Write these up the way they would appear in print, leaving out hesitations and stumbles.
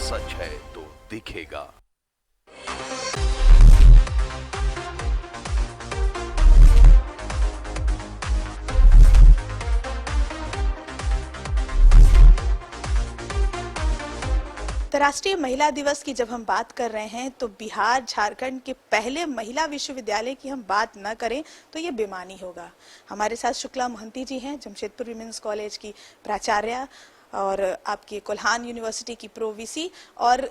सच है तो दिखेगा। अंतर्राष्ट्रीय महिला दिवस की जब हम बात कर रहे हैं तो बिहार झारखंड के पहले महिला विश्वविद्यालय की हम बात न करें तो ये बेमानी होगा। हमारे साथ शुक्ला मोहंती जी हैं, जमशेदपुर विमेंस कॉलेज की प्राचार्य और आपकी कोल्हान यूनिवर्सिटी की प्रो वीसी, और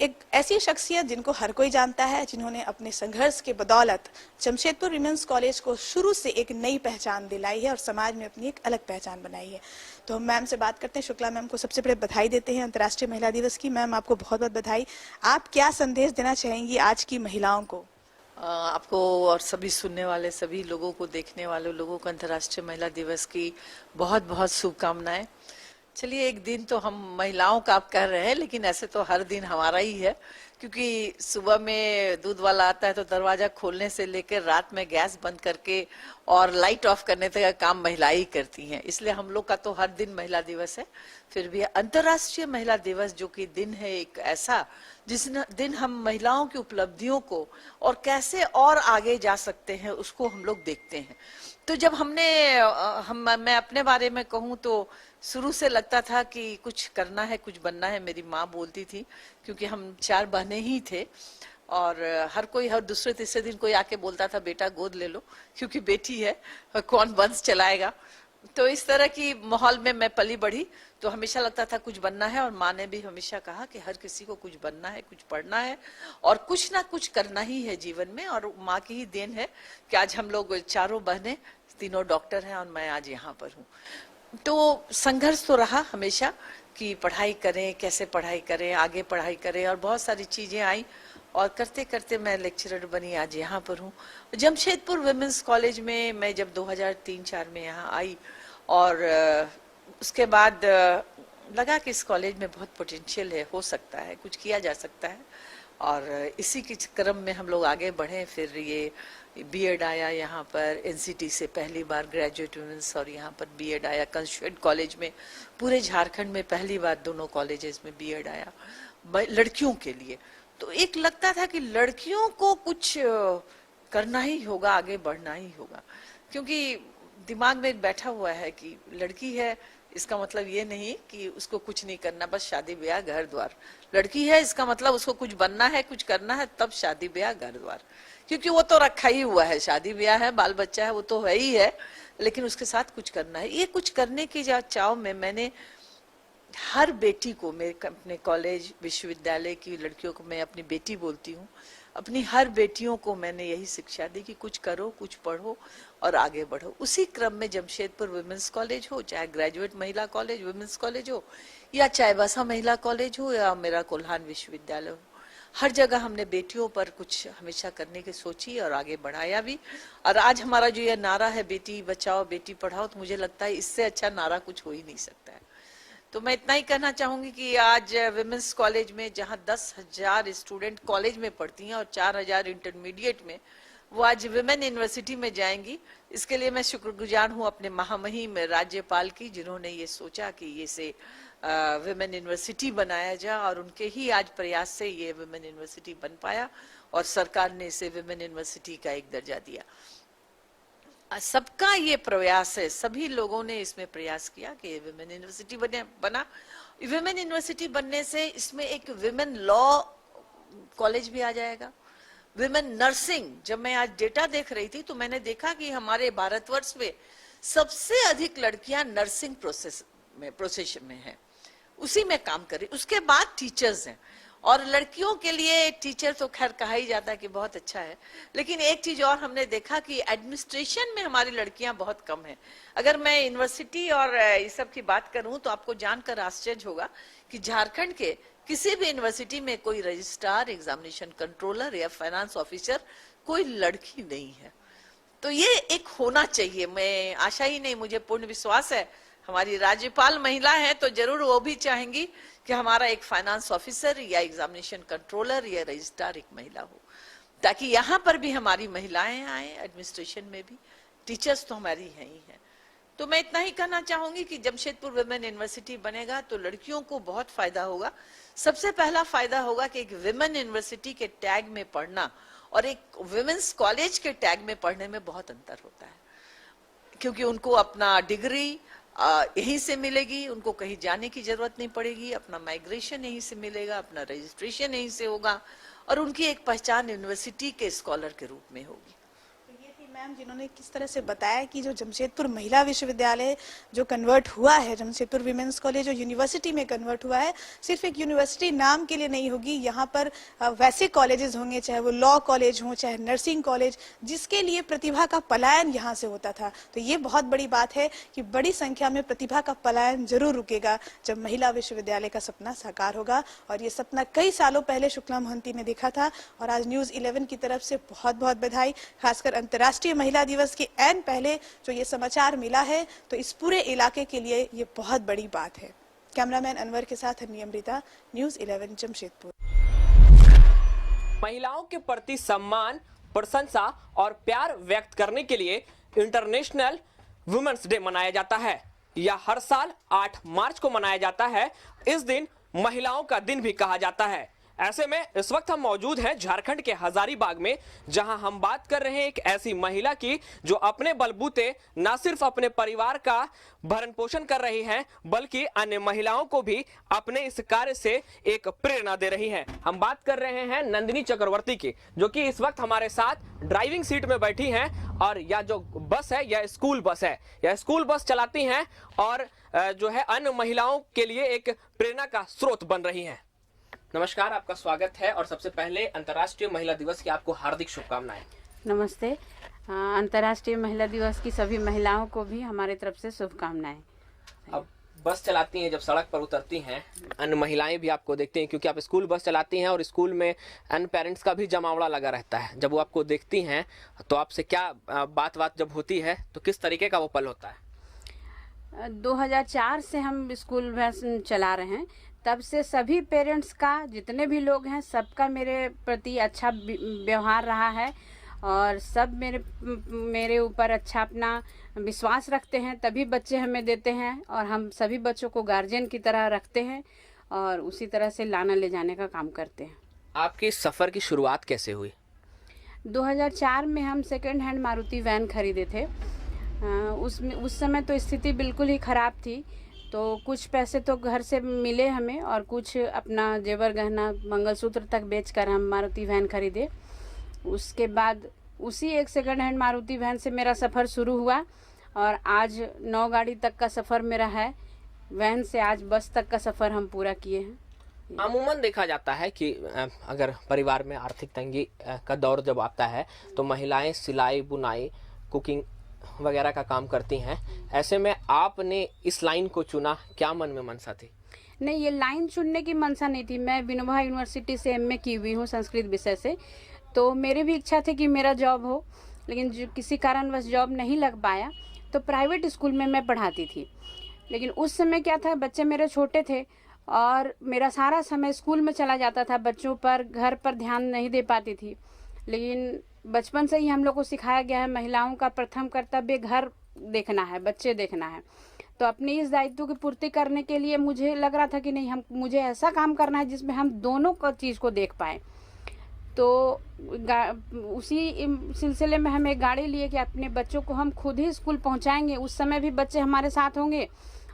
एक ऐसी शख्सियत जिनको हर कोई जानता है, जिन्होंने अपने संघर्ष के बदौलत जमशेदपुर विमेंस कॉलेज को शुरू से एक नई पहचान दिलाई है और समाज में अपनी एक अलग पहचान बनाई है। तो हम मैम से बात करते हैं। शुक्ला मैम को सबसे पहले बधाई देते हैं अंतर्राष्ट्रीय महिला दिवस की। मैम, आपको बहुत बहुत बधाई। आप क्या संदेश देना चाहेंगी आज की महिलाओं को? आपको और सभी सुनने वाले सभी लोगों को, देखने वाले लोगों को अंतर्राष्ट्रीय महिला दिवस की बहुत बहुत शुभकामनाएं। चलिए, एक दिन तो हम महिलाओं का आप कह रहे हैं, लेकिन ऐसे तो हर दिन हमारा ही है, क्योंकि सुबह में दूध वाला आता है तो दरवाजा खोलने से लेकर रात में गैस बंद करके और लाइट ऑफ करने तक का काम महिलाएं ही करती हैं। इसलिए हम लोग का तो हर दिन महिला दिवस है। फिर भी अंतर्राष्ट्रीय महिला दिवस जो कि दिन है एक ऐसा जिस दिन हम महिलाओं की उपलब्धियों को और कैसे और आगे जा सकते हैं उसको हम लोग देखते हैं। तो जब मैं अपने बारे में कहूँ तो शुरू से लगता था कि कुछ करना है, कुछ बनना है। मेरी माँ बोलती थी, क्योंकि हम 4 बहनें ही थे और हर दूसरे तीसरे दिन कोई आके बोलता था बेटा गोद ले लो, क्योंकि बेटी है, कौन वंश चलाएगा। तो इस तरह की माहौल में मैं पली बढ़ी, तो हमेशा लगता था कुछ बनना है। और माँ ने भी हमेशा कहा कि हर किसी को कुछ बनना है, कुछ पढ़ना है और कुछ ना कुछ करना ही है जीवन में। और माँ की ही देन है कि आज हम लोग 4 बहनें, 3 डॉक्टर हैं और मैं आज यहाँ पर हूँ। तो संघर्ष तो रहा हमेशा कि पढ़ाई करें, कैसे पढ़ाई करें, आगे पढ़ाई करें, और बहुत सारी चीजें आई और करते करते मैं लेक्चरर बनी, आज यहाँ पर हूँ जमशेदपुर विमेंस कॉलेज में। मैं जब 2003-04 में यहाँ आई और उसके बाद लगा कि इस कॉलेज में बहुत पोटेंशियल है, हो सकता है, कुछ किया जा सकता है, और इसी के क्रम में हम लोग आगे बढ़े। फिर ये बीएड आया यहाँ पर, एनसीटी से पहली बार ग्रेजुएट वुमेन्स, और यहाँ पर बीएड आया कंस्टिट्यूएंट कॉलेज में। पूरे झारखंड में पहली बार दोनों कॉलेजेस में बीएड आया लड़कियों के लिए। तो एक लगता था कि लड़कियों को कुछ करना ही होगा, आगे बढ़ना ही होगा, क्योंकि दिमाग में बैठा हुआ है कि लड़की है इसका मतलब ये नहीं कि उसको कुछ नहीं करना, बस शादी ब्याह घर द्वार। लड़की है इसका मतलब उसको कुछ बनना है, कुछ करना है, तब शादी ब्याह घर द्वार, क्योंकि वो तो रखा ही हुआ है, शादी ब्याह है, बाल बच्चा है, वो तो है ही है, लेकिन उसके साथ कुछ करना है। ये कुछ करने की चाव में मैंने हर बेटी को, मेरे अपने कॉलेज विश्वविद्यालय की लड़कियों को मैं अपनी बेटी बोलती हूँ, अपनी हर बेटियों को मैंने यही शिक्षा दी कि कुछ करो, कुछ पढ़ो और आगे बढ़ो। उसी क्रम में जमशेदपुर विमेंस कॉलेज हो, चाहे ग्रेजुएट महिला कॉलेज विमेंस कॉलेज हो, या चाहे वसा महिला कॉलेज हो, या मेरा कोल्हान विश्वविद्यालय हो, हर जगह हमने बेटियों पर कुछ हमेशा करने की सोची और आगे बढ़ाया भी। और आज हमारा जो ये नारा है बेटी बचाओ बेटी पढ़ाओ, तो मुझे लगता है इससे अच्छा नारा कुछ हो ही नहीं सकता है। तो मैं इतना ही कहना चाहूंगी कि आज विमेंस कॉलेज में जहां 10,000 स्टूडेंट कॉलेज में पढ़ती हैं और 4,000 इंटरमीडिएट में, वो आज विमेन यूनिवर्सिटी में जाएंगी। इसके लिए मैं शुक्रगुजार हूं अपने महामहिम राज्यपाल की, जिन्होंने ये सोचा कि ये से विमेन यूनिवर्सिटी बनाया जाए, और उनके ही आज प्रयास से ये विमेन यूनिवर्सिटी बन पाया और सरकार ने इसे विमेन यूनिवर्सिटी का एक दर्जा दिया। सबका ये प्रयास है, सभी लोगों ने इसमें प्रयास किया कि विमेन यूनिवर्सिटी बना। विमेन यूनिवर्सिटी बनने से इसमें एक विमेन लॉ कॉलेज भी आ जाएगा, विमेन नर्सिंग। जब मैं आज डेटा देख रही थी तो मैंने देखा कि हमारे भारतवर्ष में सबसे अधिक लड़कियां नर्सिंग प्रोसेशन में है, उसी में काम कर रही। उसके बाद टीचर्स हैं, और लड़कियों के लिए टीचर तो खैर कहा ही जाता है कि बहुत अच्छा है, लेकिन एक चीज और हमने देखा कि एडमिनिस्ट्रेशन में हमारी लड़कियां बहुत कम है। अगर मैं यूनिवर्सिटी और इस सब की बात करूं तो आपको जानकर आश्चर्य होगा कि झारखंड के किसी भी यूनिवर्सिटी में कोई रजिस्ट्रार, एग्जामिनेशन कंट्रोलर या फाइनेंस ऑफिसर कोई लड़की नहीं है। तो ये एक होना चाहिए। मैं आशा ही नहीं, मुझे पूर्ण विश्वास है हमारी राज्यपाल महिला है तो जरूर वो भी चाहेंगी कि हमारा एक फाइनेंस ऑफिसर या एग्जामिनेशन कंट्रोलर या रजिस्ट्रार एक महिला हो, ताकि यहाँ पर भी हमारी महिलाएं आए, एडमिनिस्ट्रेशन में भी। टीचर्स तो हमारी हैं ही हैं। तो मैं इतना ही कहना चाहूंगी कि जमशेदपुर विमेन यूनिवर्सिटी बनेगा तो लड़कियों को बहुत फायदा होगा। सबसे पहला फायदा होगा कि एक विमेन यूनिवर्सिटी के टैग में पढ़ना और एक विमेन्स कॉलेज के टैग में पढ़ने में बहुत अंतर होता है, क्योंकि उनको अपना डिग्री यहीं से मिलेगी, उनको कहीं जाने की जरूरत नहीं पड़ेगी, अपना माइग्रेशन यहीं से मिलेगा, अपना रजिस्ट्रेशन यहीं से होगा और उनकी एक पहचान यूनिवर्सिटी के स्कॉलर के रूप में होगी। मैम जिन्होंने किस तरह से बताया कि जो जमशेदपुर महिला विश्वविद्यालय जो कन्वर्ट हुआ है, जमशेदपुर विमेंस कॉलेज जो यूनिवर्सिटी में कन्वर्ट हुआ है, सिर्फ एक यूनिवर्सिटी नाम के लिए नहीं होगी। यहाँ पर वैसे कॉलेजेस होंगे, चाहे वो लॉ कॉलेज हो, चाहे नर्सिंग कॉलेज, जिसके लिए प्रतिभा का पलायन यहाँ से होता था। तो ये बहुत बड़ी बात है कि बड़ी संख्या में प्रतिभा का पलायन जरूर रुकेगा जब महिला विश्वविद्यालय का सपना साकार होगा। और ये सपना कई सालों पहले शुक्ला मोहंती ने देखा था और आज न्यूज 11 की तरफ से बहुत बहुत बधाई। खासकर अंतर्राष्ट्रीय महिला दिवस के ऐन पहले जो ये समाचार मिला है तो इस पूरे इलाके के लिए ये बहुत बड़ी बात है। कैमरामैन अनवर के साथ हनी अमृता, न्यूज 11 जमशेदपुर। महिलाओं के प्रति सम्मान, प्रशंसा और प्यार व्यक्त करने के लिए इंटरनेशनल वुमेन्स डे मनाया जाता है। यह हर साल 8 मार्च को मनाया जाता है। इस दिन महिलाओं का दिन भी कहा जाता है। ऐसे में इस वक्त हम मौजूद हैं झारखंड के हजारीबाग में, जहां हम बात कर रहे हैं एक ऐसी महिला की जो अपने बलबूते न सिर्फ अपने परिवार का भरण पोषण कर रही हैं, बल्कि अन्य महिलाओं को भी अपने इस कार्य से एक प्रेरणा दे रही हैं। हम बात कर रहे हैं नंदिनी चक्रवर्ती की, जो कि इस वक्त हमारे साथ ड्राइविंग सीट में बैठी हैं। और यह जो बस है यह स्कूल बस है, यह स्कूल बस चलाती हैं और जो है अन्य महिलाओं के लिए एक प्रेरणा का स्रोत बन रही हैं। नमस्कार, आपका स्वागत है और सबसे पहले अंतर्राष्ट्रीय महिला दिवस की आपको हार्दिक शुभकामनाएं। नमस्ते। अंतर्राष्ट्रीय महिला दिवस की सभी महिलाओं को भी हमारे तरफ से शुभकामनाएं। अब बस चलाती हैं, जब सड़क पर उतरती हैं अन्य महिलाएं भी आपको देखती हैं, क्योंकि आप स्कूल बस चलाती हैं और स्कूल में अन्य पेरेंट्स का भी जमावड़ा लगा रहता है। जब वो आपको देखती हैं तो आपसे क्या बात जब होती है तो किस तरीके का वो पल होता है? 2004 से हम स्कूल बस चला रहे हैं, तब से सभी पेरेंट्स का, जितने भी लोग हैं, सबका मेरे प्रति अच्छा व्यवहार रहा है और सब मेरे ऊपर अच्छा अपना विश्वास रखते हैं। तभी बच्चे हमें देते हैं और हम सभी बच्चों को गार्जियन की तरह रखते हैं और उसी तरह से लाना ले जाने का काम करते हैं। आपके सफ़र की शुरुआत कैसे हुई? 2004 में हम सेकेंड हैंड मारुति वैन खरीदे थे। उस समय तो स्थिति बिल्कुल ही ख़राब थी, तो कुछ पैसे तो घर से मिले हमें और कुछ अपना जेवर गहना मंगलसूत्र तक बेचकर हम मारुति वैन खरीदे। उसके बाद उसी एक सेकंड हैंड मारुति वैन से मेरा सफ़र शुरू हुआ और आज 9 गाड़ी तक का सफ़र मेरा है। वैन से आज बस तक का सफ़र हम पूरा किए हैं। अमूमन देखा जाता है कि अगर परिवार में आर्थिक तंगी का दौर जब आता है तो महिलाएं सिलाई, बुनाई, कुकिंग वगैरह का काम करती हैं। ऐसे में आपने इस लाइन को चुना, क्या मन में मनसा थी? नहीं, ये लाइन चुनने की मनसा नहीं थी। मैं विनोबा यूनिवर्सिटी से MA की हुई हूँ संस्कृत विषय से, तो मेरी भी इच्छा थी कि मेरा जॉब हो, लेकिन जो किसी कारणवश जॉब नहीं लग पाया तो प्राइवेट स्कूल में मैं पढ़ाती थी। लेकिन उस समय क्या था, बच्चे मेरे छोटे थे और मेरा सारा समय स्कूल में चला जाता था, बच्चों पर, घर पर ध्यान नहीं दे पाती थी। लेकिन बचपन से ही हम लोग को सिखाया गया है महिलाओं का प्रथम कर्तव्य घर देखना है, बच्चे देखना है। तो अपने इस दायित्व की पूर्ति करने के लिए मुझे लग रहा था कि नहीं, मुझे ऐसा काम करना है जिसमें हम दोनों को चीज़ को देख पाएँ। तो उसी सिलसिले में हम एक गाड़ी लिए कि अपने बच्चों को हम खुद ही स्कूल पहुंचाएंगे। उस समय भी बच्चे हमारे साथ होंगे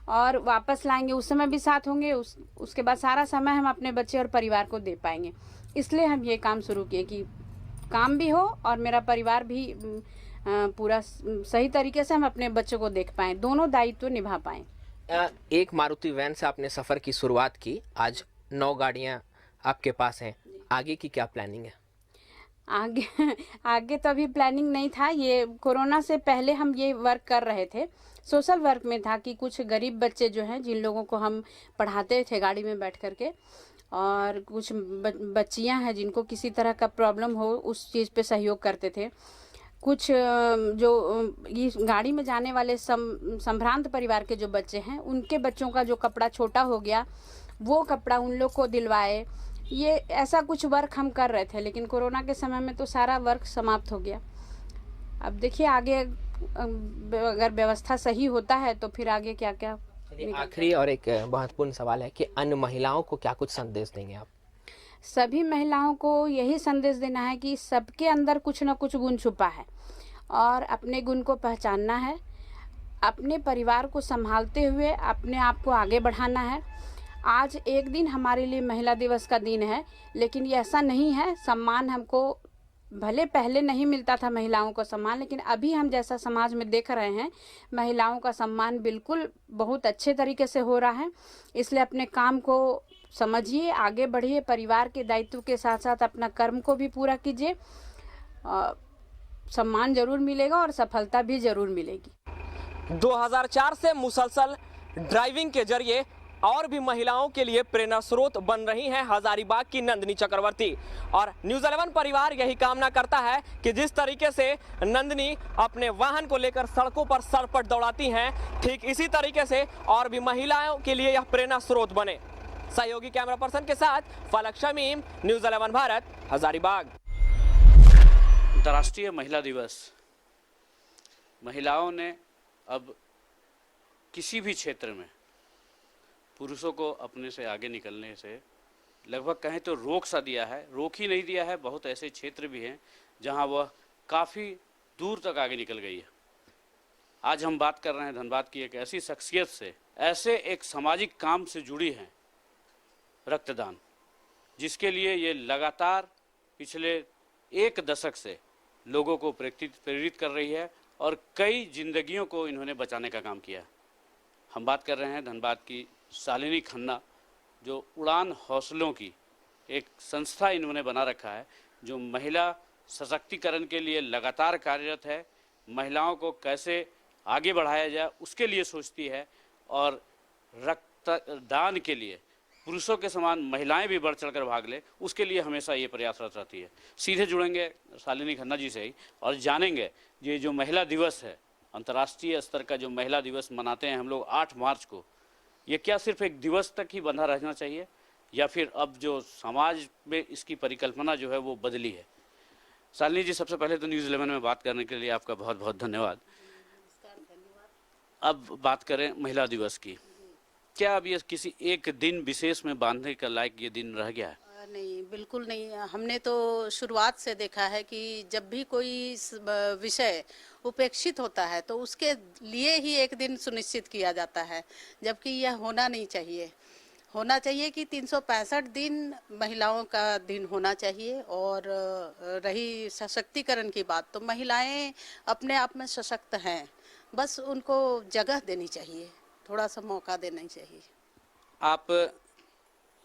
और वापस लाएंगे, उस समय भी साथ होंगे। उसके बाद सारा समय हम अपने बच्चे और परिवार को दे पाएंगे। इसलिए हम ये काम शुरू किए कि काम भी हो और मेरा परिवार भी पूरा सही तरीके से हम अपने बच्चों को देख पाएँ, दोनों दायित्व निभा पाएँ। एक मारुति वैन से आपने सफ़र की शुरुआत की, आज 9 गाड़ियाँ आपके पास हैं। आगे की क्या प्लानिंग है? आगे तो अभी प्लानिंग नहीं था। ये कोरोना से पहले हम ये वर्क कर रहे थे, सोशल वर्क में था कि कुछ गरीब बच्चे जो हैं, जिन लोगों को हम पढ़ाते थे गाड़ी में बैठ करके, और कुछ बच्चियां हैं जिनको किसी तरह का प्रॉब्लम हो, उस चीज़ पे सहयोग करते थे। कुछ जो इस गाड़ी में जाने वाले संभ्रांत परिवार के जो बच्चे हैं, उनके बच्चों का जो कपड़ा छोटा हो गया, वो कपड़ा उन लोग को दिलवाए। ये ऐसा कुछ वर्क हम कर रहे थे, लेकिन कोरोना के समय में तो सारा वर्क समाप्त हो गया। अब देखिए आगे अगर व्यवस्था सही होता है तो फिर आगे क्या क्या। आखिरी और एक महत्वपूर्ण सवाल है कि अन्य महिलाओं को क्या कुछ संदेश देंगे आप? सभी महिलाओं को यही संदेश देना है कि सबके अंदर कुछ न कुछ गुण छुपा है और अपने गुण को पहचानना है, अपने परिवार को संभालते हुए अपने आप को आगे बढ़ाना है। आज एक दिन हमारे लिए महिला दिवस का दिन है, लेकिन ये ऐसा नहीं है। सम्मान हमको भले पहले नहीं मिलता था महिलाओं को सम्मान, लेकिन अभी हम जैसा समाज में देख रहे हैं महिलाओं का सम्मान बिल्कुल बहुत अच्छे तरीके से हो रहा है। इसलिए अपने काम को समझिए, आगे बढ़िए, परिवार के दायित्व के साथ साथ अपना कर्म को भी पूरा कीजिए। सम्मान जरूर मिलेगा और सफलता भी जरूर मिलेगी। 2004 से मुसलसल ड्राइविंग के जरिए और भी महिलाओं के लिए प्रेरणा स्रोत बन रही हैं हजारीबाग की नंदिनी चक्रवर्ती। और न्यूज़ 11 परिवार यही कामना करता है कि जिस तरीके से नंदिनी अपने वाहन को लेकर सड़कों पर सरपट दौड़ाती हैं, ठीक इसी तरीके से और भी महिलाओं के लिए यह प्रेरणा स्रोत बने। सहयोगी कैमरा पर्सन के साथ फलक शमीम, न्यूज़ 11 भारत, हजारीबाग। अंतर्राष्ट्रीय महिला दिवस। महिलाओं ने अब किसी भी क्षेत्र में पुरुषों को अपने से आगे निकलने से लगभग कहें तो रोक सा दिया है। रोक ही नहीं दिया है, बहुत ऐसे क्षेत्र भी हैं जहां वह काफ़ी दूर तक आगे निकल गई है। आज हम बात कर रहे हैं धनबाद की एक ऐसी शख्सियत से, ऐसे एक सामाजिक काम से जुड़ी हैं, रक्तदान, जिसके लिए ये लगातार पिछले 1 दशक से लोगों को प्रेरित कर रही है और कई जिंदगियों को इन्होंने बचाने का काम किया। हम बात कर रहे हैं धनबाद की शालिनी खन्ना, जो उड़ान हौसलों की एक संस्था इन्होंने बना रखा है, जो महिला सशक्तिकरण के लिए लगातार कार्यरत है। महिलाओं को कैसे आगे बढ़ाया जाए उसके लिए सोचती है और रक्तदान के लिए पुरुषों के समान महिलाएं भी बढ़ चढ़कर भाग ले, उसके लिए हमेशा ये प्रयासरत रहती है। सीधे जुड़ेंगे शालिनी खन्ना जी से ही और जानेंगे ये जो महिला दिवस है, अंतर्राष्ट्रीय स्तर का जो महिला दिवस मनाते हैं हम लोग 8 मार्च को, ये क्या सिर्फ एक दिवस तक ही बंधा रहना चाहिए या फिर अब जो समाज में इसकी परिकल्पना जो है वो बदली है? शालिनी जी, सबसे पहले तो न्यूज़ 11 में बात करने के लिए आपका बहुत बहुत धन्यवाद। अब बात करें महिला दिवस की, क्या अब ये किसी एक दिन विशेष में बांधने का लायक ये दिन रह गया है? नहीं, बिल्कुल नहीं। हमने तो शुरुआत से देखा है कि जब भी कोई विषय उपेक्षित होता है तो उसके लिए ही एक दिन सुनिश्चित किया जाता है, जबकि यह होना नहीं चाहिए। होना चाहिए कि 365 दिन महिलाओं का दिन होना चाहिए। और रही सशक्तिकरण की बात, तो महिलाएं अपने आप में सशक्त हैं, बस उनको जगह देनी चाहिए, थोड़ा सा मौका देना चाहिए। आप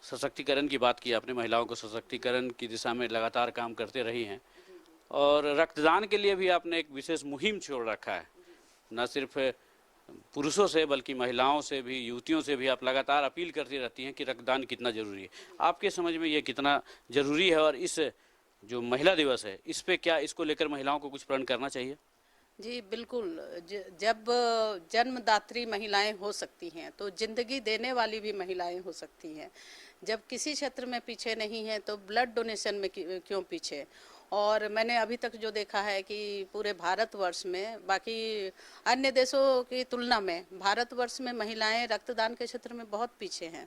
सशक्तिकरण की बात की आपने, महिलाओं को सशक्तिकरण की दिशा में लगातार काम करते रही हैं और रक्तदान के लिए भी आपने एक विशेष मुहिम छोड़ रखा है। न सिर्फ पुरुषों से बल्कि महिलाओं से भी, युवतियों से भी आप लगातार अपील करती रहती हैं कि रक्तदान कितना ज़रूरी है। आपके समझ में ये कितना ज़रूरी है और इस जो महिला दिवस है इस पे क्या, इसको लेकर महिलाओं को कुछ प्रण करना चाहिए? जी बिल्कुल। जब जन्मदात्री महिलाएं हो सकती हैं तो जिंदगी देने वाली भी महिलाएं हो सकती हैं। जब किसी क्षेत्र में पीछे नहीं है तो ब्लड डोनेशन में क्यों पीछे? और मैंने अभी तक जो देखा है कि पूरे भारतवर्ष में, बाकी अन्य देशों की तुलना में भारतवर्ष में महिलाएं रक्तदान के क्षेत्र में बहुत पीछे हैं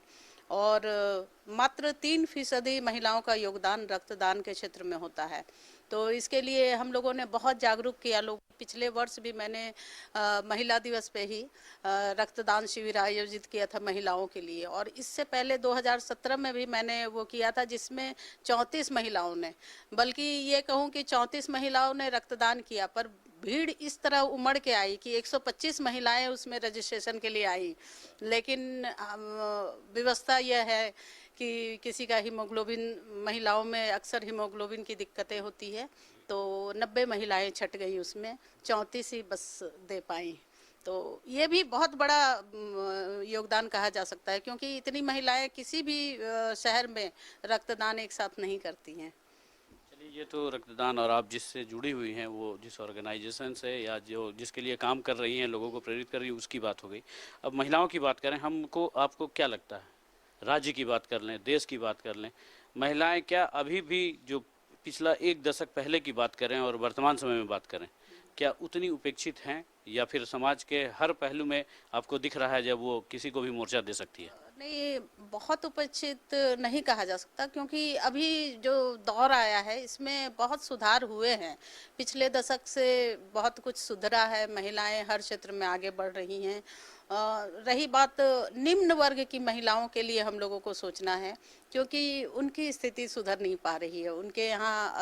और मात्र 3% महिलाओं का योगदान रक्तदान के क्षेत्र में होता है। तो इसके लिए हम लोगों ने बहुत जागरूक किया लोग। पिछले वर्ष भी मैंने महिला दिवस पे ही रक्तदान शिविर आयोजित किया था महिलाओं के लिए, और इससे पहले 2017 में भी मैंने वो किया था जिसमें 34 महिलाओं ने, बल्कि ये कहूँ कि 34 महिलाओं ने रक्तदान किया, पर भीड़ इस तरह उमड़ के आई कि 125 महिलाएं उसमें रजिस्ट्रेशन के लिए आई। लेकिन व्यवस्था यह है कि किसी का हीमोग्लोबिन, महिलाओं में अक्सर हीमोग्लोबिन की दिक्कतें होती है, तो 90 महिलाएं छट गई, उसमें 34 ही बस दे पाई। तो ये भी बहुत बड़ा योगदान कहा जा सकता है, क्योंकि इतनी महिलाएं किसी भी शहर में रक्तदान एक साथ नहीं करती हैं। चलिए, ये तो रक्तदान और आप जिससे जुड़ी हुई हैं, वो जिस ऑर्गेनाइजेशन से या जो जिसके लिए काम कर रही हैं, लोगों को प्रेरित कर रही है, उसकी बात हो गई। अब महिलाओं की बात करें, आपको क्या लगता है, राज्य की बात कर लें, देश की बात कर लें, महिलाएं क्या अभी भी, जो पिछला 1 दशक पहले की बात करें और वर्तमान समय में बात करें, क्या उतनी उपेक्षित हैं या फिर समाज के हर पहलू में आपको दिख रहा है जब वो किसी को भी मोर्चा दे सकती है? नहीं, बहुत उपेक्षित नहीं कहा जा सकता, क्योंकि अभी जो दौर आया है इसमें बहुत सुधार हुए हैं। पिछले दशक से बहुत कुछ सुधरा है, महिलाएं हर क्षेत्र में आगे बढ़ रही हैं। रही बात निम्न वर्ग की महिलाओं के लिए हम लोगों को सोचना है, क्योंकि उनकी स्थिति सुधर नहीं पा रही है। उनके यहाँ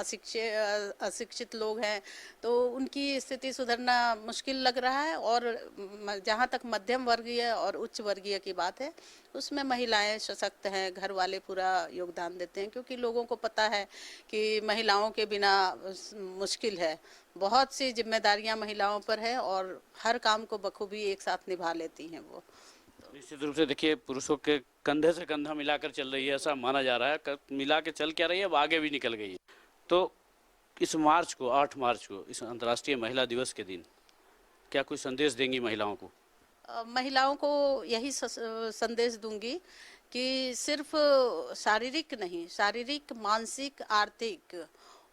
अशिक्षित लोग हैं, तो उनकी स्थिति सुधरना मुश्किल लग रहा है। और जहाँ तक मध्यम वर्गीय और उच्च वर्गीय की बात है, उसमें महिलाएं सशक्त हैं, घर वाले पूरा योगदान देते हैं, क्योंकि लोगों को पता है कि महिलाओं के बिना मुश्किल है। बहुत सी जिम्मेदारियां महिलाओं पर है और हर काम को बखूबी एक साथ निभा लेती हैं वो। निश्चित रूप से देखिए, पुरुषों के कंधे से कंधा मिलाकर चल रही है, ऐसा माना जा रहा है। मिला के चल क्या रही है, अब आगे भी निकल गई है। तो इस मार्च को, 8 मार्च को, इस अंतर्राष्ट्रीय महिला दिवस के दिन क्या कोई संदेश देंगी महिलाओं को? महिलाओं को यही संदेश दूंगी कि सिर्फ शारीरिक नहीं, शारीरिक, मानसिक, आर्थिक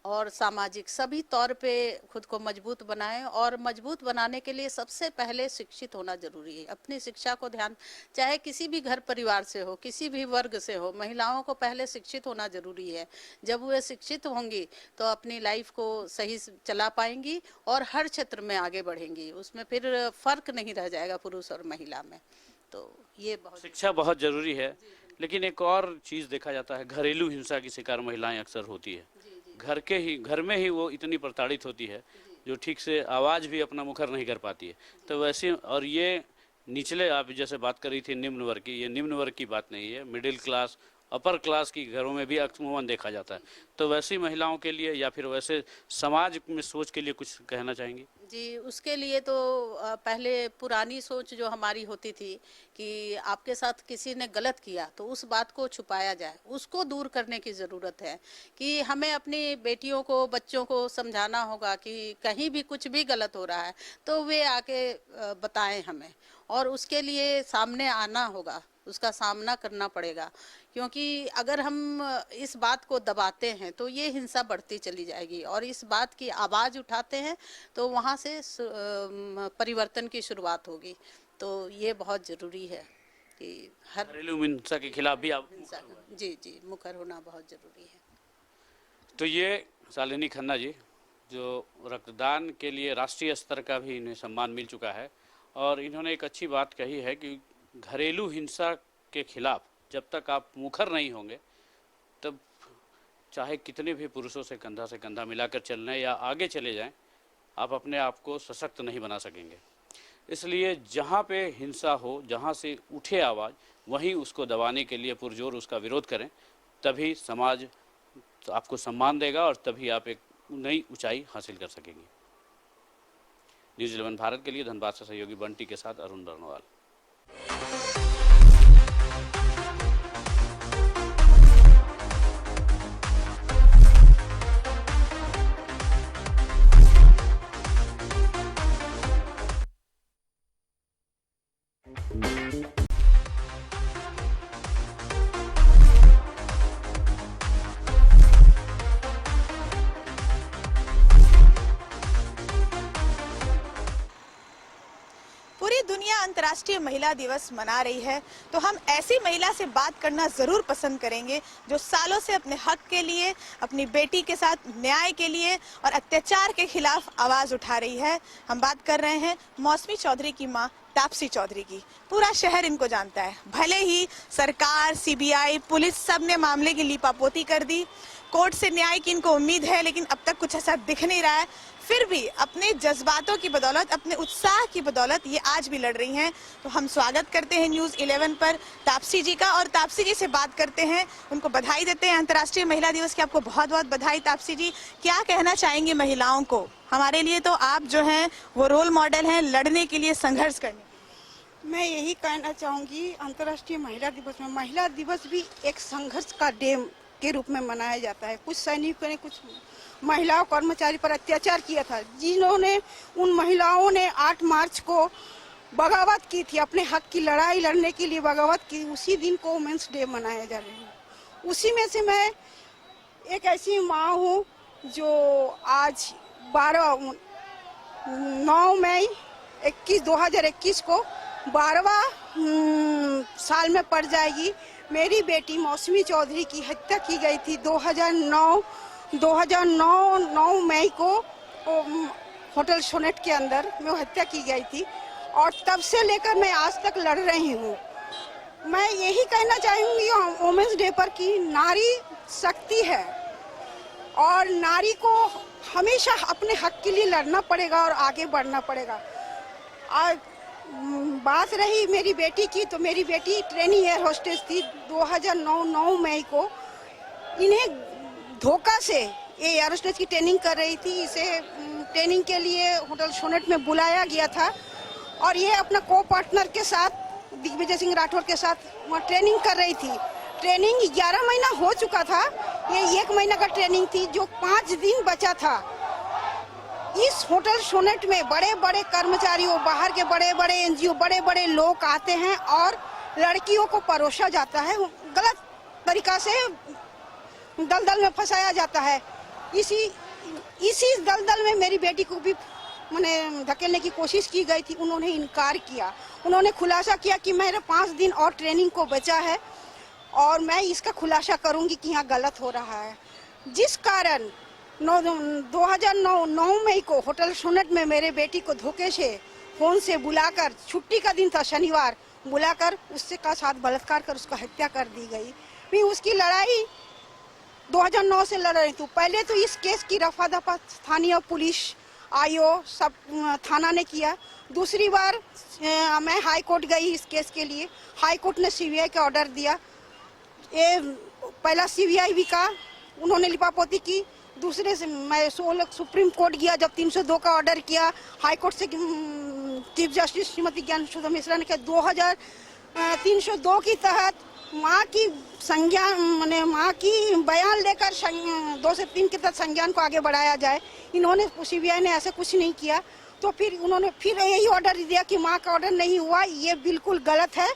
और सामाजिक सभी तौर पे खुद को मजबूत बनाएं। और मजबूत बनाने के लिए सबसे पहले शिक्षित होना जरूरी है। अपनी शिक्षा को ध्यान, चाहे किसी भी घर परिवार से हो, किसी भी वर्ग से हो, महिलाओं को पहले शिक्षित होना जरूरी है। जब वे शिक्षित होंगी तो अपनी लाइफ को सही चला पाएंगी और हर क्षेत्र में आगे बढ़ेंगी। उसमें फिर फर्क नहीं रह जाएगा पुरुष और महिला में। तो ये बहुत शिक्षा बहुत जरूरी है। लेकिन एक और चीज देखा जाता है, घरेलू हिंसा की शिकार महिलाएं अक्सर होती है। घर में ही वो इतनी प्रताड़ित होती है जो ठीक से आवाज भी अपना मुखर नहीं कर पाती है। तो वैसे, और ये निचले, आप जैसे बात कर रही थी निम्न वर्ग की, ये निम्न वर्ग की बात नहीं है, मिडिल क्लास, अपर क्लास की घरों में भी अक्सर देखा जाता है। तो वैसी महिलाओं के लिए या फिर वैसे समाज में सोच के लिए कुछ कहना चाहेंगी? जी, उसके लिए तो पहले पुरानी सोच जो हमारी होती थी कि आपके साथ किसी ने गलत किया तो उस बात को छुपाया जाए, उसको दूर करने की ज़रूरत है। कि हमें अपनी बेटियों को, बच्चों को समझाना होगा कि कहीं भी कुछ भी गलत हो रहा है तो वे आके बताएं हमें, और उसके लिए सामने आना होगा, उसका सामना करना पड़ेगा। क्योंकि अगर हम इस बात को दबाते हैं तो ये हिंसा बढ़ती चली जाएगी, और इस बात की आवाज़ उठाते हैं तो वहाँ से परिवर्तन की शुरुआत होगी। तो ये बहुत ज़रूरी है कि हर घरेलू हिंसा के खिलाफ भी आप जी मुखर होना बहुत ज़रूरी है। तो ये शालिनी खन्ना जी, जो रक्तदान के लिए राष्ट्रीय स्तर का भी इन्हें सम्मान मिल चुका है, और इन्होंने एक अच्छी बात कही है कि घरेलू हिंसा के खिलाफ जब तक आप मुखर नहीं होंगे, तब चाहे कितने भी पुरुषों से कंधा मिलाकर चलने या आगे चले जाएं, आप अपने आप को सशक्त नहीं बना सकेंगे। इसलिए जहाँ पे हिंसा हो, जहाँ से उठे आवाज़, वहीं उसको दबाने के लिए पुरजोर उसका विरोध करें, तभी समाज आपको सम्मान देगा और तभी आप एक नई ऊंचाई हासिल कर सकेंगे। न्यूज़ 11 भारत के लिए धनबाद से सहयोगी बंटी के साथ अरुण बर्नवाल। पूरी दुनिया अंतर्राष्ट्रीय महिला दिवस मना रही है, तो हम ऐसी महिला से बात करना जरूर पसंद करेंगे जो सालों से अपने हक के लिए, अपनी बेटी के साथ न्याय के लिए और अत्याचार के खिलाफ आवाज उठा रही है। हम बात कर रहे हैं मौसमी चौधरी की मां तापसी चौधरी की। पूरा शहर इनको जानता है। भले ही सरकार, सीबीआई, पुलिस सब ने मामले की लीपापोती कर दी, कोर्ट से न्याय की इनको उम्मीद है, लेकिन अब तक कुछ ऐसा दिख नहीं रहा है। फिर भी अपने जज्बातों की बदौलत, अपने उत्साह की बदौलत ये आज भी लड़ रही हैं। तो हम स्वागत करते हैं न्यूज़ 11 पर तापसी जी का, और तापसी जी से बात करते हैं, उनको बधाई देते हैं अंतर्राष्ट्रीय महिला दिवस की। आपको बहुत बहुत बधाई तापसी जी। क्या कहना चाहेंगे महिलाओं को? हमारे लिए तो आप जो हैं वो रोल मॉडल हैं लड़ने के लिए, संघर्ष करने। मैं यही कहना चाहूँगी, अंतर्राष्ट्रीय महिला दिवस में, महिला दिवस भी एक संघर्ष का डे के रूप में मनाया जाता है। कुछ सैनिकों ने कुछ महिलाओं कर्मचारी पर अत्याचार किया था, जिन्होंने, उन महिलाओं ने 8 मार्च को बगावत की थी, अपने हक की लड़ाई लड़ने के लिए बगावत की। उसी दिन को वुमेन्स डे मनाया जा रहा है। उसी में से मैं एक ऐसी माँ हूँ जो आज 9 मई 2021 को 12वां साल में पड़ जाएगी। मेरी बेटी मौसमी चौधरी की हत्या की गई थी 9 मई को होटल सोनेट के अंदर में हत्या की गई थी और तब से लेकर मैं आज तक लड़ रही हूँ। मैं यही कहना चाहूँगी वुमेन्स डे पर कि नारी शक्ति है और नारी को हमेशा अपने हक के लिए लड़ना पड़ेगा और आगे बढ़ना पड़ेगा। और बात रही मेरी बेटी की, तो मेरी बेटी ट्रेनिंग एयर होस्टेस थी 9 मई को। इन्हें धोखा से ये एयर होस्टेस की ट्रेनिंग कर रही थी, इसे ट्रेनिंग के लिए होटल सोनेट में बुलाया गया था और ये अपना को पार्टनर के साथ दिग्विजय सिंह राठौर के साथ वहाँ ट्रेनिंग कर रही थी। ट्रेनिंग 11 महीना हो चुका था, ये 1 महीना का ट्रेनिंग थी जो 5 दिन बचा था। इस होटल सोनेट में बड़े बड़े कर्मचारियों, बाहर के बड़े बड़े एनजीओ, बड़े बड़े लोग आते हैं और लड़कियों को परोसा जाता है, गलत तरीका से दलदल में फंसाया जाता है। इसी दलदल में मेरी बेटी को भी मैंने धकेलने की कोशिश की गई थी। उन्होंने इनकार किया। उन्होंने खुलासा किया कि मेरे 5 दिन और ट्रेनिंग को बचा है और मैं इसका खुलासा करूंगी कि यहाँ गलत हो रहा है। जिस कारण 9 मई को होटल सोनेट में मेरे बेटी को धोखे से फोन से बुलाकर, छुट्टी का दिन था शनिवार, बुलाकर उससे का साथ बलात्कार कर उसका हत्या कर दी गई। मैं उसकी लड़ाई 2009 से लड़ रही हूँ। पहले तो इस केस की रफा दफा स्थानीय पुलिस, आईओ सब थाना ने किया। दूसरी बार मैं हाई कोर्ट गई इस केस के लिए। हाई कोर्ट ने सीबीआई का ऑर्डर दिया। ये पहला सीबीआई भी का उन्होंने लिपापोती की। दूसरे से मैं सुप्रीम कोर्ट गया जब 302 का ऑर्डर किया। हाई कोर्ट से चीफ जस्टिस श्रीमती ज्ञान सुधा मिश्रा ने कहा 302 के तहत माँ की संज्ञान माने माँ की बयान लेकर 2 से 3 के तहत संज्ञान को आगे बढ़ाया जाए। इन्होंने सीबीआई ने ऐसा कुछ नहीं किया। तो फिर उन्होंने फिर यही ऑर्डर दिया कि माँ का ऑर्डर नहीं हुआ, ये बिल्कुल गलत है,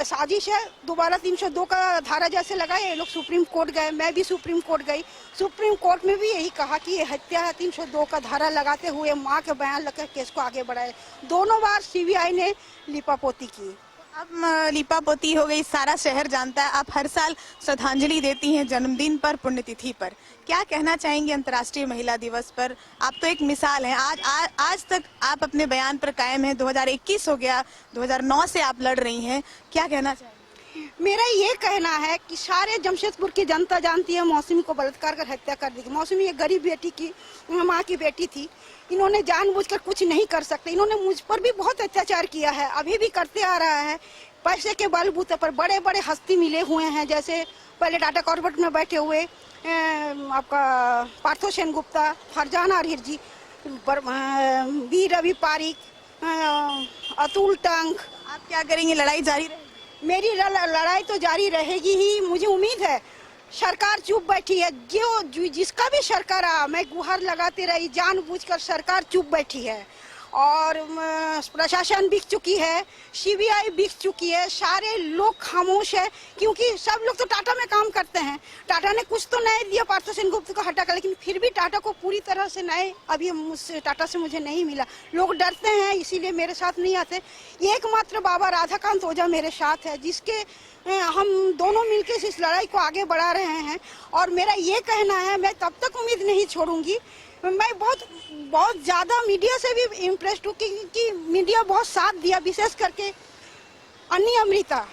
साजिश है। दोबारा 302 का धारा जैसे लगाए, ये लोग सुप्रीम कोर्ट गए, मैं भी सुप्रीम कोर्ट गई। सुप्रीम कोर्ट में भी यही कहा कि ये हत्या है, 302 का धारा लगाते हुए माँ के बयान लेकर केस को आगे बढ़ाए। दोनों बार सीबीआई ने लिपापोती की। अब लिपापोती हो गई, सारा शहर जानता है। आप हर साल श्रद्धांजलि देती हैं जन्मदिन पर, पुण्यतिथि पर। क्या कहना चाहेंगी अंतर्राष्ट्रीय महिला दिवस पर? आप तो एक मिसाल हैं। आज तक आप अपने बयान पर कायम हैं। 2021 हो गया, 2009 से आप लड़ रही हैं। क्या कहना चाहेंगी? मेरा ये कहना है कि सारे जमशेदपुर की जनता जानती है मौसमी को बलात्कार कर हत्या कर दी। मौसमी एक गरीब बेटी की माँ की बेटी थी। इन्होंने जानबूझकर कुछ नहीं कर सकते। इन्होंने मुझ पर भी बहुत अत्याचार किया है, अभी भी करते आ रहा है। पैसे के बलबूते पर बड़े बड़े हस्ती मिले हुए हैं, जैसे पहले टाटा कॉर्पोरेट में बैठे हुए आपका पार्थो सेनगुप्ता, फरजान आहिर जी, बी रवि पारिक, अतुल टंक। आप क्या करेंगे? लड़ाई जारी रहेगी? मेरी लड़ाई तो जारी रहेगी ही। मुझे उम्मीद है सरकार चुप बैठी है। जो जिसका भी सरकार आ, मैं गुहार लगाते रही, जानबूझकर सरकार चुप बैठी है और प्रशासन बिक चुकी है, सीबीआई बिक चुकी है, सारे लोग खामोश है क्योंकि सब लोग तो टाटा में काम करते हैं। टाटा ने कुछ तो न्याय दिया पार्थो सेनगुप्ता को हटा कर, लेकिन फिर भी टाटा को पूरी तरह से न्याय अभी टाटा से मुझे नहीं मिला। लोग डरते हैं, इसीलिए मेरे साथ नहीं आते। एकमात्र बाबा राधाकांत ओझा मेरे साथ है, जिसके हम दोनों मिलकर इस लड़ाई को आगे बढ़ा रहे हैं। और मेरा ये कहना है, मैं तब तक उम्मीद नहीं छोड़ूंगी। मैं बहुत ज़्यादा मीडिया से भी इम्प्रेस्ड हूँ कि मीडिया बहुत साथ दिया, विशेष करके अन्नी अमृता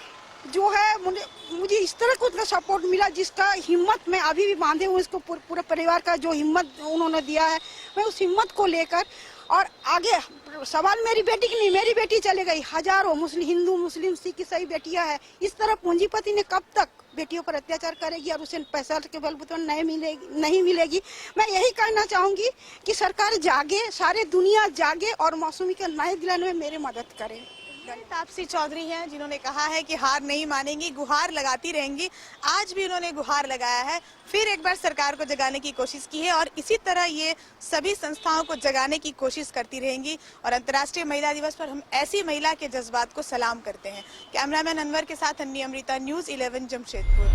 जो है, मुझे इस तरह कुछ का सपोर्ट मिला जिसका हिम्मत मैं अभी भी बांधे हूँ। इसको पूरे परिवार का जो हिम्मत उन्होंने दिया है, मैं उस हिम्मत को लेकर और आगे। सवाल मेरी बेटी की नहीं, मेरी बेटी चले गई। हजारों हिंदू, मुस्लिम, सिख, ईसाई बेटियां हैं। इस तरह पूंजीपति ने कब तक बेटियों पर अत्याचार करेगी और उसे पैसा के बलबूते नहीं मिलेगी। मैं यही कहना चाहूंगी कि सरकार जागे, सारे दुनिया जागे और मौसमी को न्याय दिलाने में मेरी मदद करे। तापसी चौधरी हैं जिन्होंने कहा है कि हार नहीं मानेंगी, गुहार लगाती रहेंगी। आज भी उन्होंने गुहार लगाया है, फिर एक बार सरकार को जगाने की कोशिश की है और इसी तरह ये सभी संस्थाओं को जगाने की कोशिश करती रहेंगी। और अंतर्राष्ट्रीय महिला दिवस पर हम ऐसी महिला के जज्बात को सलाम करते हैं। कैमरामैन अनवर के साथ अन्नी अमृता, न्यूज़ 11 जमशेदपुर।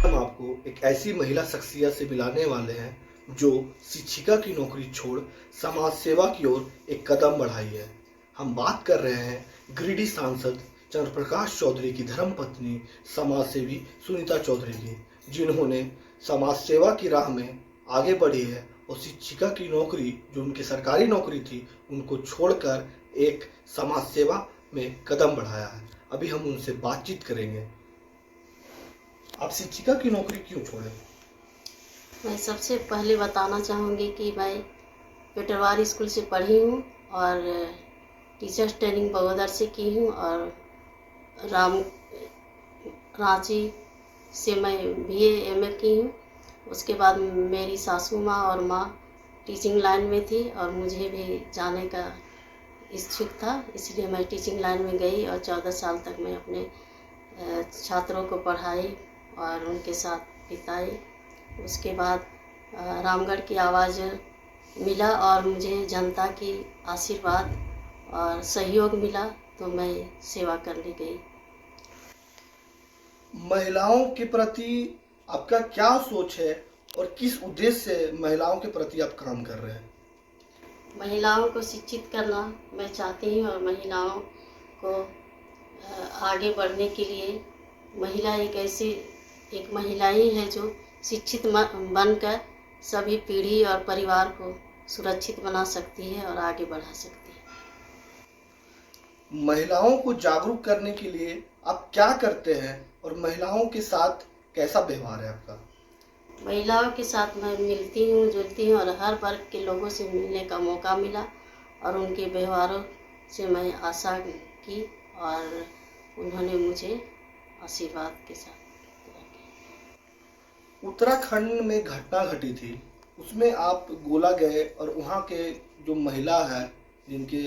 हम आपको एक ऐसी महिला शख्सियत से मिलाने वाले हैं जो शिक्षिका की नौकरी छोड़ समाज सेवा की ओर एक कदम बढ़ाई है। हम बात कर रहे हैं गिरिडीह सांसद चंद्रप्रकाश चौधरी की धर्मपत्नी समाज सेवी सुनीता चौधरी की, जिन्होंने समाज सेवा की राह में आगे बढ़ी है और शिक्षिका की नौकरी जो उनकी सरकारी नौकरी थी उनको छोड़कर एक समाज सेवा में कदम बढ़ाया है। अभी हम उनसे बातचीत करेंगे। आप शिक्षिका की नौकरी क्यों छोड़े? मैं सबसे पहले बताना चाहूँगी कि मैं पेटरवार स्कूल से पढ़ी हूँ और टीचर्स ट्रेनिंग बगोदर से की हूँ और रांची से मैं BA MA की हूँ। उसके बाद मेरी सासू माँ और माँ टीचिंग लाइन में थी और मुझे भी जाने का इच्छुक था, इसलिए मैं टीचिंग लाइन में गई और 14 साल तक मैं अपने छात्रों को पढ़ाई और उनके साथ बिताई। उसके बाद रामगढ़ की आवाज़ मिला और मुझे जनता की आशीर्वाद और सहयोग मिला तो मैं सेवा करने गई। महिलाओं के प्रति आपका क्या सोच है और किस उद्देश्य से महिलाओं के प्रति आप काम कर रहे हैं? महिलाओं को शिक्षित करना मैं चाहती हूँ और महिलाओं को आगे बढ़ने के लिए महिला एक महिला ही है जो शिक्षित बनकर सभी पीढ़ी और परिवार को सुरक्षित बना सकती है और आगे बढ़ा सकती है। महिलाओं को जागरूक करने के लिए आप क्या करते हैं और महिलाओं के साथ कैसा व्यवहार है आपका? महिलाओं के साथ मैं मिलती हूँ, जुलती हूँ और हर वर्ग के लोगों से मिलने का मौका मिला और उनके व्यवहारों से मैं आशा की और उन्होंने मुझे आशीर्वाद के साथ। उत्तराखंड में घटना घटी थी, उसमें आप गोला गए और वहाँ के जो महिला है जिनके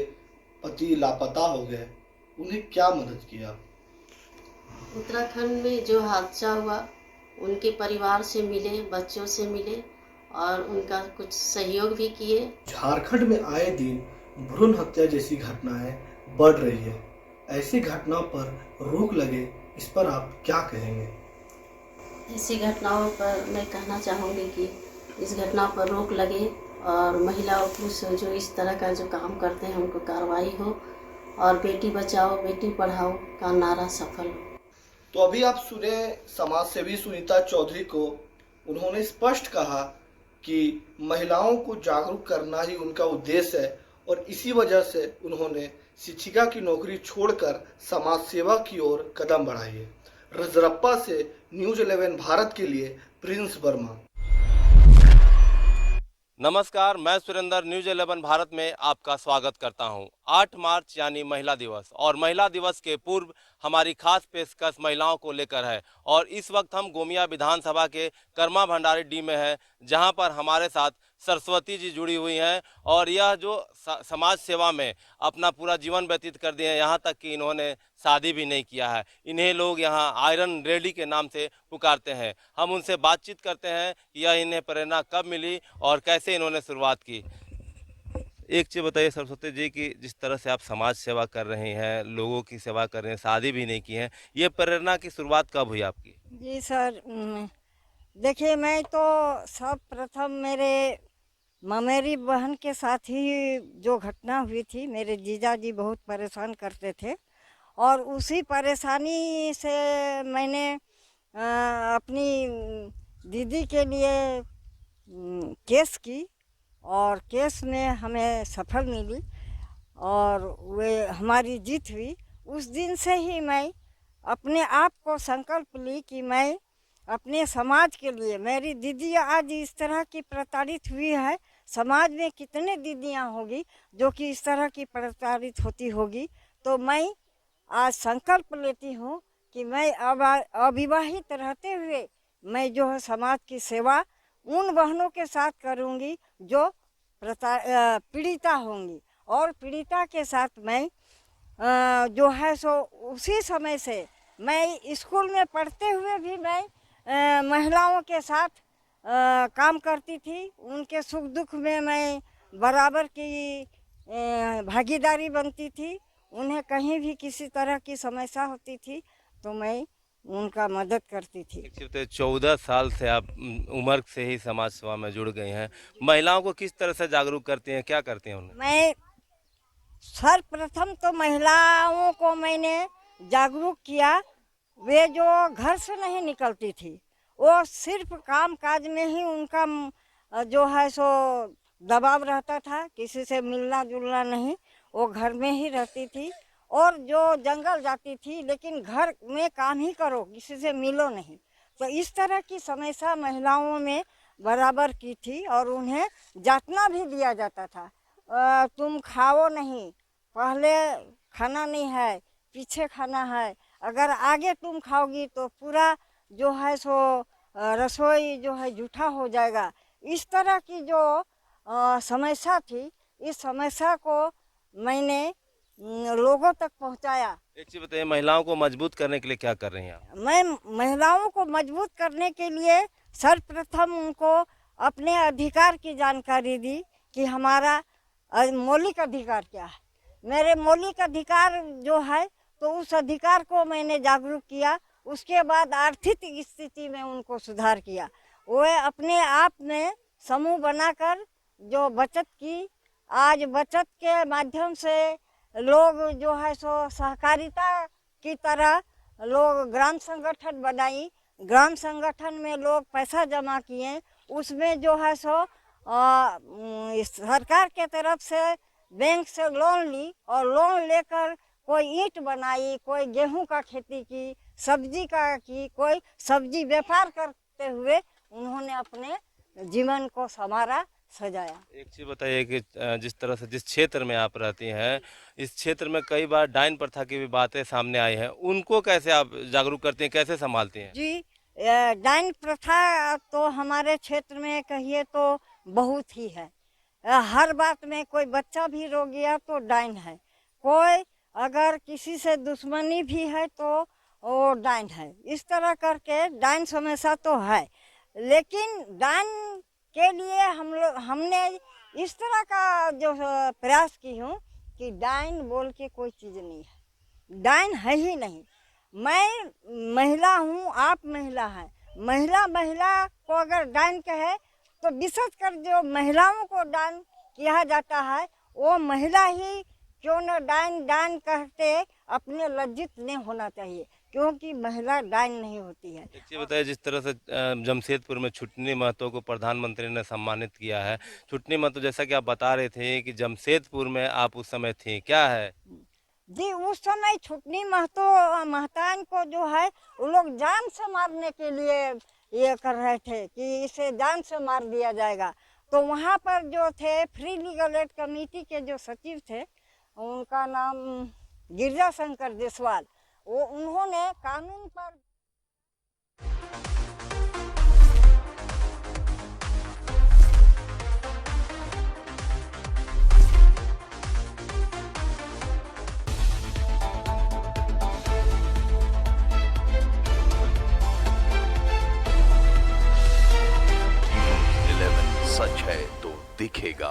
पति लापता हो गए, उन्हें क्या मदद किया? उत्तराखंड में जो हादसा हुआ उनके परिवार से मिले, बच्चों से मिले और उनका कुछ सहयोग भी किए। झारखंड में आए दिन भ्रूण हत्या जैसी घटनाएं बढ़ रही है। ऐसी घटनाओं पर रोक लगे, इस पर आप क्या कहेंगे? ऐसी घटनाओं पर मैं कहना चाहूँगी कि इस घटना पर रोक लगे और महिलाओं पुरुष जो इस तरह का जो काम करते हैं उनको कार्रवाई हो और बेटी बचाओ बेटी पढ़ाओ का नारा सफल हो। तो अभी आप सुने समाज सेवी सुनीता चौधरी को। उन्होंने स्पष्ट कहा कि महिलाओं को जागरूक करना ही उनका उद्देश्य है और इसी वजह से उन्होंने शिक्षिका की नौकरी छोड़कर समाज सेवा की ओर कदम बढ़ाई है। रजरप्पा से न्यूज़ 11 भारत के लिए प्रिंस वर्मा। नमस्कार, मैं सुरेंद्र न्यूज़ 11 भारत में आपका स्वागत करता हूं। 8 मार्च यानी महिला दिवस और महिला दिवस के पूर्व हमारी खास पेशकश महिलाओं को लेकर है और इस वक्त हम गोमिया विधानसभा के कर्मा भंडारी डी में हैं, जहां पर हमारे साथ सरस्वती जी जुड़ी हुई हैं और यह जो समाज सेवा में अपना पूरा जीवन व्यतीत कर दिए हैं, यहाँ तक कि इन्होंने शादी भी नहीं किया है। इन्हें लोग यहाँ आयरन रेडी के नाम से पुकारते हैं। हम उनसे बातचीत करते हैं कि यह इन्हें प्रेरणा कब मिली और कैसे इन्होंने शुरुआत की। एक चीज़ बताइए सरस्वती जी कि जिस तरह से आप समाज सेवा कर रही हैं, लोगों की सेवा कर रहे हैं, शादी भी नहीं की हैं, ये प्रेरणा की शुरुआत कब हुई आपकी? जी सर, देखिए मैं तो सब प्रथम मेरी बहन के साथ ही जो घटना हुई थी, मेरे जीजा जी बहुत परेशान करते थे और उसी परेशानी से मैंने अपनी दीदी के लिए केस की और केस में हमें सफल मिली और वे हमारी जीत हुई। उस दिन से ही मैं अपने आप को संकल्प ली कि मैं अपने समाज के लिए, मेरी दीदी आज इस तरह की प्रताड़ित हुई है, समाज में कितने दीदियां होगी जो कि इस तरह की प्रताड़ित होती होगी, तो मैं आज संकल्प लेती हूँ कि मैं अविवाहित रहते हुए मैं जो है समाज की सेवा उन बहनों के साथ करूँगी जो पीड़िता होंगी और पीड़िता के साथ मैं जो है सो उसी समय से मैं स्कूल में पढ़ते हुए भी मैं महिलाओं के साथ काम करती थी। उनके सुख दुख में मैं बराबर की भागीदारी बनती थी। उन्हें कहीं भी किसी तरह की समस्या होती थी तो मैं उनका मदद करती थी। 14 साल से आप उम्र से ही समाज सेवा में जुड़ गई हैं। महिलाओं को किस तरह से जागरूक करती हैं, क्या करती हैं उन्हें? मैं सर्वप्रथम तो महिलाओं को मैंने जागरूक किया। वे जो घर से नहीं निकलती थी, वो सिर्फ काम काज में ही उनका जो है सो दबाव रहता था, किसी से मिलना जुलना नहीं, वो घर में ही रहती थी। और जो जंगल जाती थी, लेकिन घर में काम ही करो, किसी से मिलो नहीं। तो इस तरह की समस्या महिलाओं में बराबर की थी और उन्हें जातना भी दिया जाता था। तुम खाओ नहीं, पहले खाना नहीं है, पीछे खाना है, अगर आगे तुम खाओगी तो पूरा जो है सो रसोई जो है जूठा हो जाएगा। इस तरह की जो समस्या थी, इस समस्या को मैंने लोगों तक पहुंचाया। एक चीज बताइए, महिलाओं को मजबूत करने के लिए क्या कर रही हैं आप? मैं महिलाओं को मजबूत करने के लिए सर्वप्रथम उनको अपने अधिकार की जानकारी दी कि हमारा मौलिक अधिकार क्या है। मेरे मौलिक अधिकार जो है, तो उस अधिकार को मैंने जागरूक किया। उसके बाद आर्थिक स्थिति में उनको सुधार किया। वो अपने आप में समूह बनाकर जो बचत की, आज बचत के माध्यम से लोग जो है सो सहकारिता की तरह लोग ग्राम संगठन बनाई। ग्राम संगठन में लोग पैसा जमा किए, उसमें जो है सो सरकार के तरफ से बैंक से लोन ली और लोन लेकर कोई ईंट बनाई, कोई गेहूं का खेती की, सब्जी का की, कोई सब्जी व्यापार करते हुए उन्होंने अपने जीवन को संवारा, सजाया। एक चीज बताइए कि जिस तरह से जिस क्षेत्र में आप रहती हैं, इस क्षेत्र में कई बार डाइन प्रथा की भी बातें सामने आई हैं, उनको कैसे आप जागरूक करती हैं, कैसे संभालती हैं? जी, डाइन प्रथा तो हमारे क्षेत्र में कहिए तो बहुत ही है। हर बात में कोई बच्चा भी रो गया तो डाइन है, कोई अगर किसी से दुश्मनी भी है तो वो डाइन है। इस तरह करके डाइन समस्या तो है, लेकिन डाइन के लिए हमने इस तरह का जो प्रयास की हूँ कि डाइन बोल के कोई चीज़ नहीं है, डाइन है ही नहीं। मैं महिला हूँ, आप महिला हैं, महिला को अगर डाइन कहे तो विशेष कर जो महिलाओं को डाइन किया जाता है, वो महिला ही क्यों न डाइन कहते अपने लज्जित नहीं होना चाहिए, क्योंकि महिला डाइन नहीं होती है। एक चीज बताइए, जिस तरह से जमशेदपुर में छुटनी महतो को प्रधानमंत्री ने सम्मानित किया है, छुटनी महतो जैसा कि आप बता रहे थे कि जमशेदपुर में आप उस समय थी, क्या है? जी, उस समय छुटनी महतान को जो है वो लोग जान से मारने के लिए ये कर रहे थे कि इसे जान से मार दिया जाएगा। तो वहाँ पर जो थे फ्री लीगल एड कमेटी के जो सचिव थे, उनका नाम गिरजा शंकर देसवाल, वो उन्होंने कानून पर सच है तो दिखेगा।